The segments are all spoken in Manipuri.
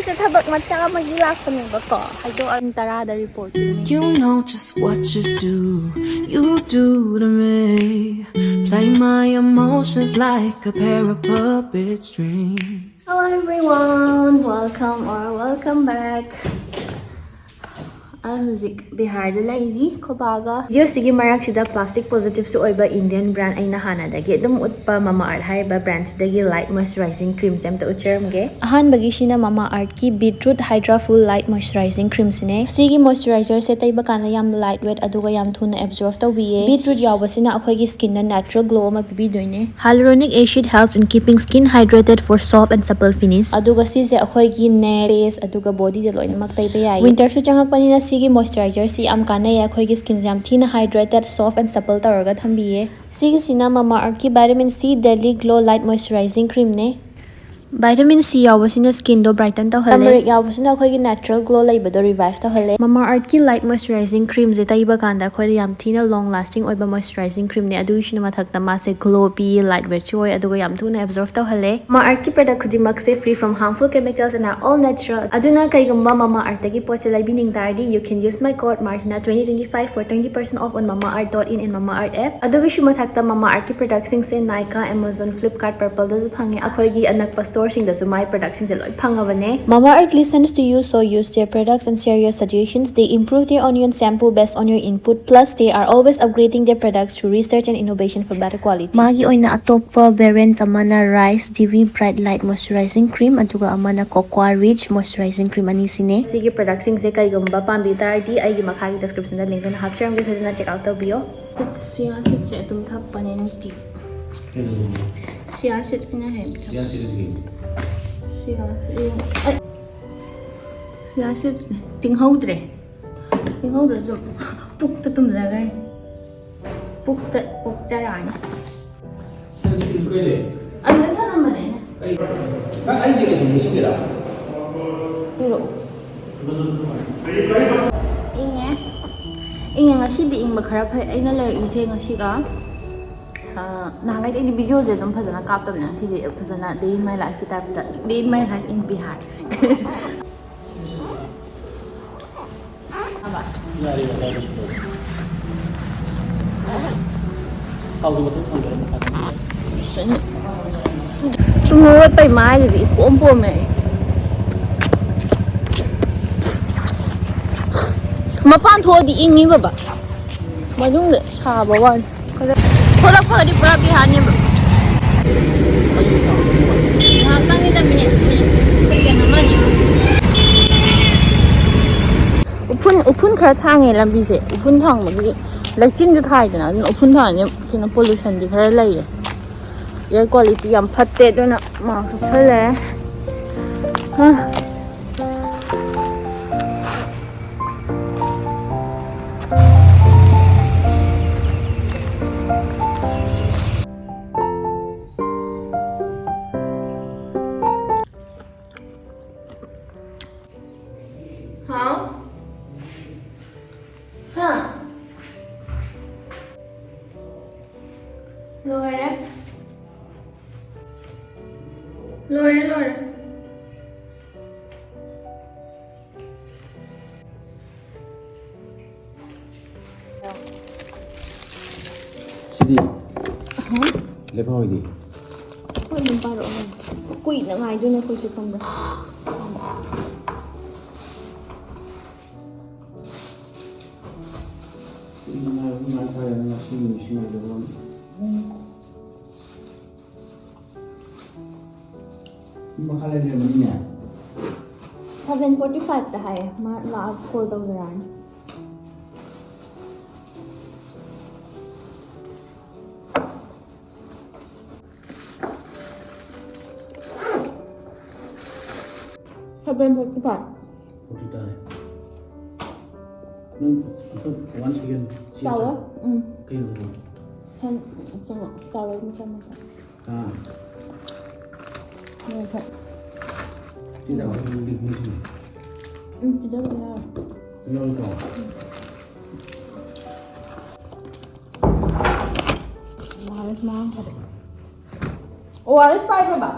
ꯑꯩꯁꯦ ꯊꯕꯛ ꯃꯆꯥ ꯑꯃꯒꯤ ꯂꯥꯛꯄꯅꯦꯕꯀꯣ ꯍꯥꯏꯗꯣꯛ ꯑꯩ 10ꯗ report You know just what you do to me. Play my emotions like a pair of puppet strings. Hello everyone, welcome back. Hꯧꯖꯤꯛ ꯕꯤꯍꯥꯔꯗ ꯂꯩꯔꯤ ꯈꯣꯕꯥꯒ ꯚꯤꯗꯤꯑꯣꯁꯤꯒꯤ ꯃꯔꯛꯁꯤꯗ ꯄ꯭ꯂꯥꯁꯇꯤꯛ ꯄꯣꯖꯤꯇꯤꯚꯁꯨ ꯑꯣꯏꯕ ꯏꯟꯗꯤꯌꯟ ꯕ꯭ꯔꯥꯟ ꯑꯩꯅ ꯍꯥꯟꯅꯗꯒꯤ ꯑꯗꯨꯝ ꯎꯠꯄ ꯃꯃꯥ ꯑꯥꯔꯠ ꯍꯥꯏꯔꯤꯕ ꯕ꯭ꯔꯥꯟꯁꯤꯗꯒꯤ ꯂꯥꯏꯠ ꯃꯣꯏꯁꯆꯔꯥꯏꯖꯤꯡ ꯀ꯭ꯔꯤꯝꯁꯦ ꯑꯝꯇ ꯎꯠꯆꯔꯝꯒꯦ ꯑꯍꯥꯟꯕꯒꯤꯁꯤꯅ ꯃꯃꯥ ꯑꯥꯔꯠꯀꯤ ꯕꯤꯠꯔꯨꯠ ꯍꯥꯏꯗ꯭ꯔꯥ ꯐꯨꯜ ꯂꯥꯏꯠ ꯃꯣꯏꯁꯆꯔꯥꯏꯖꯤꯡ ꯀ꯭ꯔꯤꯝꯁꯤꯅꯦ ꯁꯤꯒꯤ ꯃꯣꯏꯁꯆꯔꯥꯏꯖꯔꯁꯦ ꯇꯩꯕ ꯀꯥꯟꯗ ꯌꯥꯝꯅ ꯂꯥꯏꯠ ꯋꯦꯠ ꯑꯗꯨꯒ ꯌꯥꯝ ꯊꯨꯅ ꯑꯦꯕꯖꯣꯔꯕ ꯇꯧꯕꯤꯌꯦ ꯕꯤꯠꯔꯨꯠ ꯌꯥꯎꯕꯁꯤꯅ ꯑꯩꯈꯣꯏꯒꯤ ꯁ꯭ꯀꯤꯟꯗ ꯅꯦꯆꯔꯦꯜ ꯒ꯭ꯂꯣ ꯑꯃ ꯄꯤꯕꯤꯗꯣꯏꯅꯦ ꯍꯥꯏꯂꯨꯔꯣꯅꯤꯛ ꯑꯦꯁꯤഡ് ꯍꯦꯜꯞꯁ ꯏꯟ ꯀꯤꯄꯤꯡ ꯁ꯭ꯀꯤꯟ ꯍꯥꯏꯗ꯭ꯔꯦꯇꯦड ꯐꯣर ꯁꯣꯐꯠ ꯑꯦꯟडꯁꯄꯜ ꯐꯤꯅꯤꯁ ꯑꯗꯨꯒ ꯁꯤꯁꯦ ꯑꯩꯈꯣꯏꯒꯤ ꯅꯦꯛ ꯐꯦꯁ ꯑꯗꯨꯒ ꯕꯣꯗꯤꯗ ꯂꯣꯏꯅꯃꯛ ꯇꯩꯕ ꯌꯥꯏ ꯋꯤꯟꯇꯔꯁꯨ ꯆꯪꯉꯛꯄꯅꯤꯅ ꯁꯤꯒꯤ ꯃꯣꯏꯁꯆꯔꯥꯏꯖꯔꯁꯤ ꯌꯥꯝ ꯀꯥꯟꯅꯩ ꯑꯩꯈꯣꯏꯒꯤ ꯁ꯭ꯀꯤꯟꯁꯦ ꯌꯥꯝ ꯊꯤꯅ ꯍꯥꯏꯗ꯭ꯔꯦꯇꯦड ꯁꯣꯐꯠ ꯑꯦꯟड ꯁꯄꯜ ꯇꯧꯔꯒ ꯊꯝꯕꯤꯌꯦ ꯁꯤꯒꯤꯁꯤꯅ ꯃꯃꯥ ꯑꯥꯔꯠꯀꯤ ꯚꯥꯏꯇꯥꯃꯤꯟ ꯁꯤ ꯗꯦꯂꯤ ꯒ꯭ꯂꯣ ꯂꯥꯏꯠ ꯃꯣꯏꯁꯆꯔꯥꯏꯖꯤꯡ ꯀ꯭ꯔꯤꯝꯅꯦ ꯚꯥꯏꯇꯥꯃꯤꯟ ꯁꯤ ꯌꯥꯎꯕꯁꯤꯅ ꯁ꯭ꯀꯤꯟꯗꯣ ꯕ꯭ꯔꯥꯏꯇꯟ ꯇꯧꯍꯜꯂꯦ ꯇꯔꯃꯔꯤꯛ ꯌꯥꯎꯕꯁꯤꯅ ꯑꯩꯈꯣꯏꯒꯤ ꯅꯦꯆꯔꯦꯜ ꯒ꯭ꯂꯣ ꯂꯩꯕꯗꯣ ꯔꯤꯚꯥꯏꯚ ꯇꯧꯍꯜꯂꯦ ꯃꯃꯥ ꯑꯥꯔꯠꯀꯤ ꯂꯥꯏꯠ ꯃꯣꯏꯁꯆꯔꯥꯏꯖꯤꯡ ꯀ꯭ꯔꯤꯝꯁꯦ ꯇꯩꯕ ꯀꯥꯟꯗ ꯑꯩꯈꯣꯏꯗ ꯌꯥꯝ ꯊꯤꯅ ꯂꯣꯡ ꯂꯥꯁꯇꯤꯡ ꯑꯣꯏꯕ ꯃꯣꯏꯁꯆꯔꯥꯏꯖꯤꯡ ꯀ꯭ꯔꯤꯝꯅꯦ ꯑꯗꯨꯒꯤꯁꯤꯅ ꯃꯊꯛꯇ ꯃꯥꯁꯦ ꯒ꯭ꯂꯣ ꯄꯤ ꯂꯥꯏꯠ ꯋꯦꯠꯁꯨ ꯑꯣꯏ ꯑꯗꯨꯒ ꯌꯥꯝ ꯊꯨꯅ ꯑꯦꯕꯖꯣꯔꯕ ꯇꯧꯍꯜꯂꯦ ꯃꯃꯥ ꯑꯥꯔꯠꯀꯤ ꯄ꯭ꯔꯗꯛ ꯈꯨꯗꯤꯡꯃꯛꯁꯦ free from harmful chemicals and are all natural ꯑꯗꯨꯅ ꯀꯩꯒꯨꯝꯕ ꯃꯃꯥ ꯑꯥꯔꯠꯇꯒꯤ ꯄꯣꯠꯁꯦ ꯂꯩꯕꯤꯅꯤꯡ ꯇꯥꯔꯗꯤ you can use my code ꯃꯥꯔꯇꯤꯅꯥ 2025 for 20% off on mamaart.in and mama art app ꯑꯗꯨꯒꯤꯁꯨ ꯃꯊꯛꯇ ꯃꯃꯥ ꯑꯥꯔꯠꯀꯤ ꯄ꯭ꯔꯗꯛꯁꯤꯡꯁꯦ ꯅꯥꯏꯀꯥ ꯑꯦꯃꯥꯖꯣꯟ ꯐ꯭ꯂꯤꯞꯀꯥꯔꯠ ꯄꯔꯄꯜꯗꯁꯨ ꯐꯪꯉꯦ ꯑꯩꯈꯣꯏꯒꯤ ꯑꯅꯛꯄ ꯁ꯭ꯇꯣꯔꯁꯤꯡꯗꯁꯨ ꯃꯥꯏ ꯄ꯭ꯔꯗꯛꯁꯤꯡꯁꯦ ꯂꯣꯏ ꯐꯪꯉꯕꯅꯦ ꯃꯃꯥ art ꯂꯤꯁꯟꯁ to you so use their products and share your suggestions they improve their onion shampoo based on your input plus they are always upgrading their products through research and innovation for better quality ꯃꯥꯒꯤ ꯑꯣꯏꯅ ꯑꯇꯣꯞꯄ ꯚꯦꯔꯤꯌꯦꯟꯠ ꯑꯃꯅ ꯔꯥꯏꯁ ꯖꯤꯚꯤ ꯕ꯭ꯔꯥꯏꯠ ꯂꯥꯏꯠ ꯃꯣꯏꯁꯆꯔꯥꯏꯖꯤꯡ ꯀ꯭ꯔꯤꯝ ꯑꯗꯨꯒ ꯑꯃꯅ ꯀꯣꯀꯣꯋꯥ ꯔꯤꯆ ꯃꯣꯏꯁꯆꯔꯥꯏꯖꯤꯡ ꯀ꯭ꯔꯤꯝ ꯑꯅꯤꯁꯤꯅꯦ ꯁꯤꯒꯤ ꯄ꯭ꯔꯗꯛꯁꯤꯡꯁꯦ ꯀꯩꯒꯨꯝꯕ ꯄꯥꯝꯕꯤ ꯇꯥꯔꯗꯤ ꯑꯩꯒꯤ ꯃꯈꯥꯒꯤ ꯗꯤꯁꯀ꯭ꯔꯤꯞꯁꯟꯗ ꯂꯤꯡꯛ ꯑꯣꯏꯅ ꯍꯥꯞꯆꯔꯝꯒꯦ ꯐꯖꯅ ꯆꯦꯛ ꯑꯥꯎꯠ ꯇꯧꯕꯤꯌꯣ ꯁꯤꯌꯥꯁꯤꯠꯁꯦ ꯑꯗꯨꯝ ꯊꯛꯄꯅꯦ ꯅꯨꯡꯇꯤ ꯁꯤꯌꯥꯁꯤꯠ ꯑꯩꯅ ꯍꯥꯏꯕꯗꯣ ꯁꯤꯌꯥꯁꯤꯠꯁꯦ ꯇꯤꯡꯍꯧꯗ꯭ꯔꯁꯨ ꯄꯨꯛꯇ ꯇꯨꯝꯖꯈ꯭ꯔꯦ ꯄꯨꯛꯇ ꯄꯣꯛꯆꯔꯛꯑꯅꯤ ꯑꯗꯨꯗ ꯊꯝꯃꯝꯕꯅꯦ ꯏꯪꯉꯦ ꯉꯁꯤꯗꯤ ꯏꯪꯕ ꯈꯔ ꯐꯩ ꯑꯩꯅ ꯂꯩꯔꯛꯏꯁꯦ ꯉꯁꯤꯒ ꯅꯍꯥꯟꯒꯩꯗꯤ ꯑꯩꯗꯤ ꯚꯤꯗꯤꯑꯣꯁꯦ ꯑꯗꯨꯝ ꯐꯖꯅ ꯀꯥꯞꯇꯕꯅꯦ ꯉꯁꯤꯗꯤ ꯐꯖꯅ ꯗꯦ ꯏꯟ ꯃꯥꯏ ꯂꯥꯏꯐꯀꯤ ꯇꯥꯏꯞꯇ ꯗꯦ ꯏꯟ ꯃꯥꯏ ꯂꯥꯏꯐ ꯏꯟ ꯕꯤꯍꯥꯔ ꯇꯨꯝꯍꯧꯒꯠꯄꯩ ꯃꯥꯏꯒꯁꯦ ꯏꯄꯣꯝ ꯄꯣꯝꯃꯦ ꯃꯄꯥꯟ ꯊꯣꯛꯑꯗꯤ ꯏꯪꯉꯤꯕꯕ ꯃꯅꯨꯡꯗ ꯁꯥꯕ ꯋꯥꯅꯤ ꯊꯣꯛꯂꯛꯄꯒꯗꯤ ꯄꯨꯔꯥ ꯕꯤꯍꯥꯔꯅꯦꯕ ꯉꯥꯏꯍꯥꯛꯇꯪꯅꯤꯗ ꯃꯤꯅꯤꯠ ꯁꯦꯀꯦꯟ ꯑꯃꯅꯤ ꯎꯐꯨꯟ ꯈꯔ ꯊꯥꯡꯉꯦ ꯂꯝꯕꯤꯁꯦ ꯎꯐꯨꯟ ꯊꯥꯡꯕꯒꯤ ꯂꯩꯆꯤꯟꯁꯨ ꯊꯥꯏꯗꯅ ꯑꯗꯨꯅ ꯎꯐꯨꯟ ꯊꯥꯡꯉꯦ ꯀꯩꯅꯣ ꯄꯣꯂꯨꯁꯟꯗꯤ ꯈꯔ ꯂꯩꯌꯦ ꯏꯌꯔ ꯀ꯭ꯋꯥꯂꯤꯇꯤ ꯌꯥꯝ ꯐꯠꯇꯦ ꯑꯗꯨꯅ ꯃꯥꯛꯁ ꯎꯞꯁꯜꯂꯦ ꯂꯣꯏꯔꯦ ꯁꯤꯗꯤ ꯂꯦꯞꯍꯧꯏꯗꯤ ꯍꯣꯏ ꯑꯗꯨꯝ ꯄꯥꯔꯛꯑꯣ ꯀꯨꯏꯅ ꯉꯥꯏꯗꯣꯏꯅꯦ ꯑꯩꯈꯣꯏꯁꯦ ꯈꯪꯕ꯭ꯔꯥ ꯃꯈꯥ ꯂꯩꯔꯝꯃꯅꯤꯅꯦ 7:45ꯗ ꯍꯥꯏꯌꯦ ꯃꯥ ꯂꯥꯛꯑ call ꯇꯧꯖꯔꯛꯑꯅꯤ Once again, Tower? Kaya Tower mo siya mata. Sisa ako yung dignisin. Tidak ya. Ano ito? Waris mahal. Waris pa ito ba?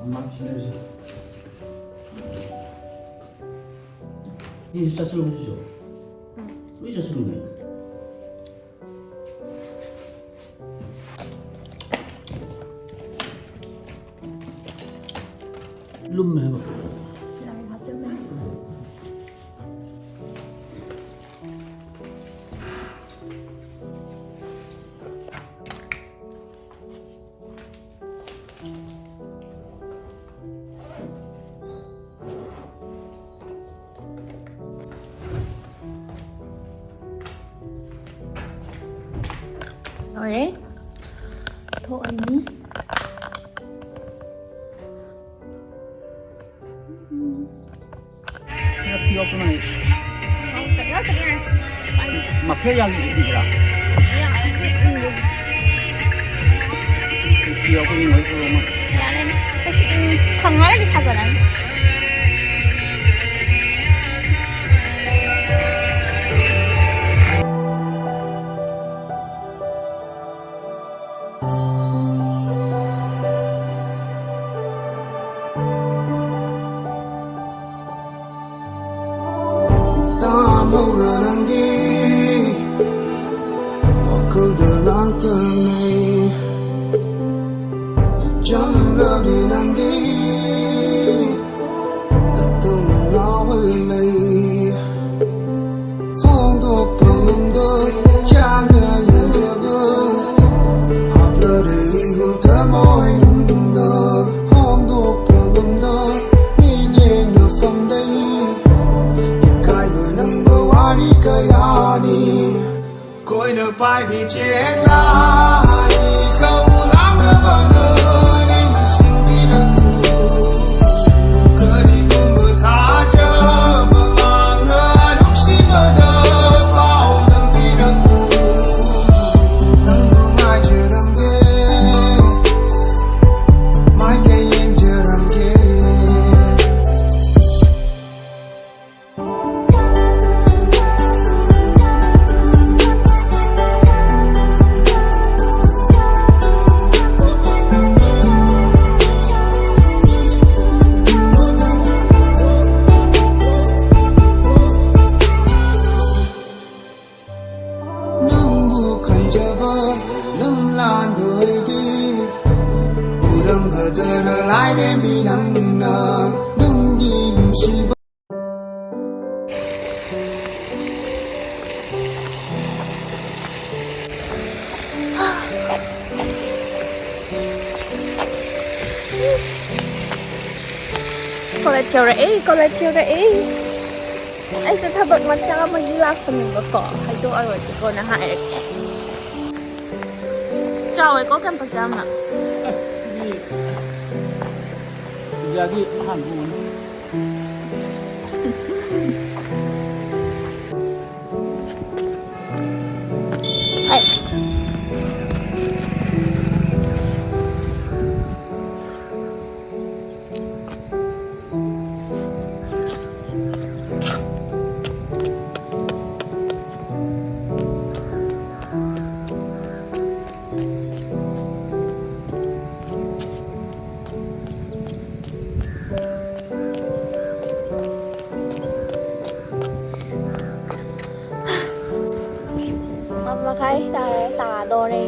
막 지내주세요. 이 자체로 보시죠. 왜 자체로 내? 룸 해봐. Làm hợp cho mình. Rồi đấy. Thôi. 피가 없구나. Rất là nha. 막 폐약이 있더라. 피 없고 있는 거 보면. Dạ em không nói cái sao rồi này. Coi nở pai bị chết lại câu lắm nữa bao người đi sinh vì đã tù cơ đi cùng người tha chờ mà mang nữa đúng xin mơ đỡ bao tâm vì đã tù nắng mưa ai chờ đắm ghê mai thế yên chờ đắm ghê lâm lan đôi đi ulam gadar lại đêm đi nắng nở nắng đi si Cô là chiều rễ. Anh sẽ thả bật mặt trăng mag-ilak sa mga ko. Ito araw ko na hair. Ciao, ikaw kan pasama. 여기 한국은 Ay. Mapakay ta dore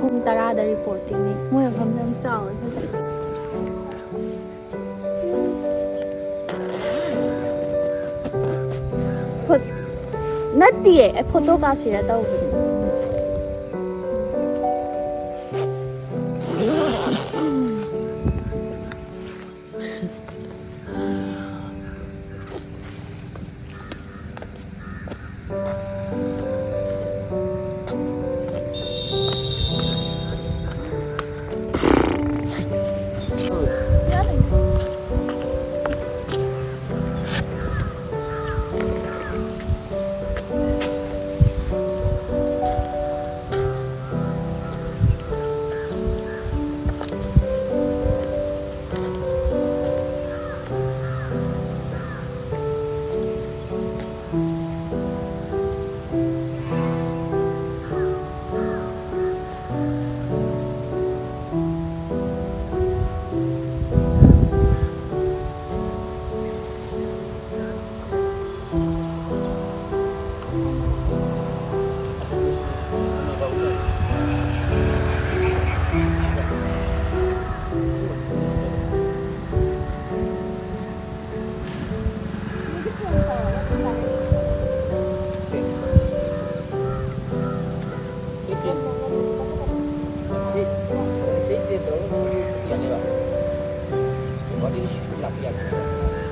kung tara da reporting ni. Mo yung hamdam chao. Nati eh, photo capture daw. ꯌꯥꯝ ꯌꯥꯝ